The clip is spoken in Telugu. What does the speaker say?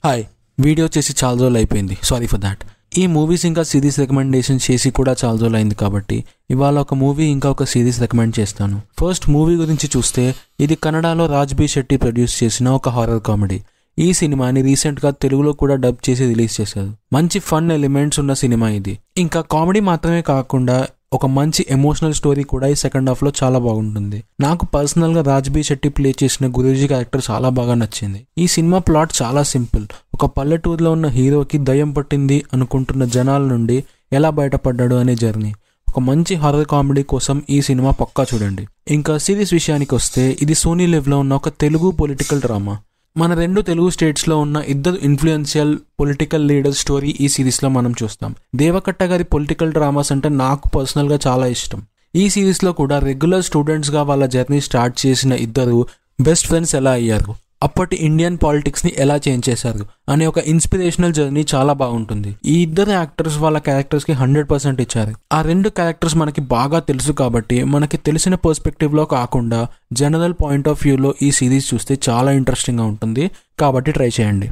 హాయ్, వీడియో చేసి చాలా రోజులు అయిపోయింది, సారీ ఫర్ దాట్. ఈ మూవీస్ ఇంకా సిరీస్ రికమెండేషన్ చేసి కూడా చాలా రోజులు అయింది కాబట్టి ఇవాళ ఒక మూవీ ఇంకా ఒక సిరీస్ రికమెండ్ చేస్తాను. ఫస్ట్ మూవీ గురించి చూస్తే ఇది కన్నడలో రాజ్బీ శెట్టి ప్రొడ్యూస్ చేసిన ఒక హారర్ కామెడీ. ఈ సినిమాని రీసెంట్గా తెలుగులో కూడా డబ్ చేసి రిలీజ్ చేశారు. మంచి ఫన్ ఎలిమెంట్స్ ఉన్న సినిమా ఇది. ఇంకా కామెడీ మాత్రమే కాకుండా ఒక మంచి ఎమోషనల్ స్టోరీ కూడా ఈ సెకండ్ హాఫ్ లో చాలా బాగుంటుంది. నాకు పర్సనల్ గా రాజ్బీ శెట్టి ప్లే చేసిన గురూజీ క్యారెక్టర్ చాలా బాగా నచ్చింది. ఈ సినిమా ప్లాట్ చాలా సింపుల్. ఒక పల్లెటూరులో ఉన్న హీరోకి దయ్యం పట్టింది అనుకుంటున్న జనాల నుండి ఎలా బయటపడ్డాడు అనే జర్నీ. ఒక మంచి హారర్ కామెడీ కోసం ఈ సినిమా పక్కా చూడండి. ఇంకా సిరీస్ విషయానికి వస్తే ఇది సోనీ లివ్ లో ఉన్న ఒక తెలుగు పొలిటికల్ డ్రామా. మన 2 తెలుగు స్టేట్స్ లో ఉన్న ఇద్దరు ఇన్ఫ్లుయెన్షియల్ పొలిటికల్ లీడర్ స్టోరీ ఈ సిరీస్ లో మనం చూస్తాం. దేవకట్ట గారి పొలిటికల్ డ్రామాస్ అంటే నాకు పర్సనల్ గా చాలా ఇష్టం. ఈ సిరీస్ లో కూడా రెగ్యులర్ స్టూడెంట్స్ గా వాళ్ళ జర్నీ స్టార్ట్ చేసిన ఇద్దరు బెస్ట్ ఫ్రెండ్స్ ఎలా అయ్యారు, అప్పటి ఇండియన్ పాలిటిక్స్ ని ఎలా చేంజ్ చేశారు అనే ఒక ఇన్స్పిరేషనల్ జర్నీ చాలా బాగుంటుంది. ఈ ఇద్దరు యాక్టర్స్ వాళ్ళ క్యారెక్టర్స్ కి 100% ఇచ్చారు. ఆ 2 క్యారెక్టర్స్ మనకి బాగా తెలుసు కాబట్టి మనకి తెలిసిన పర్స్పెక్టివ్ లో కాకుండా జనరల్ పాయింట్ ఆఫ్ వ్యూలో ఈ సిరీస్ చూస్తే చాలా ఇంట్రెస్టింగ్ గా ఉంటుంది. కాబట్టి ట్రై చేయండి.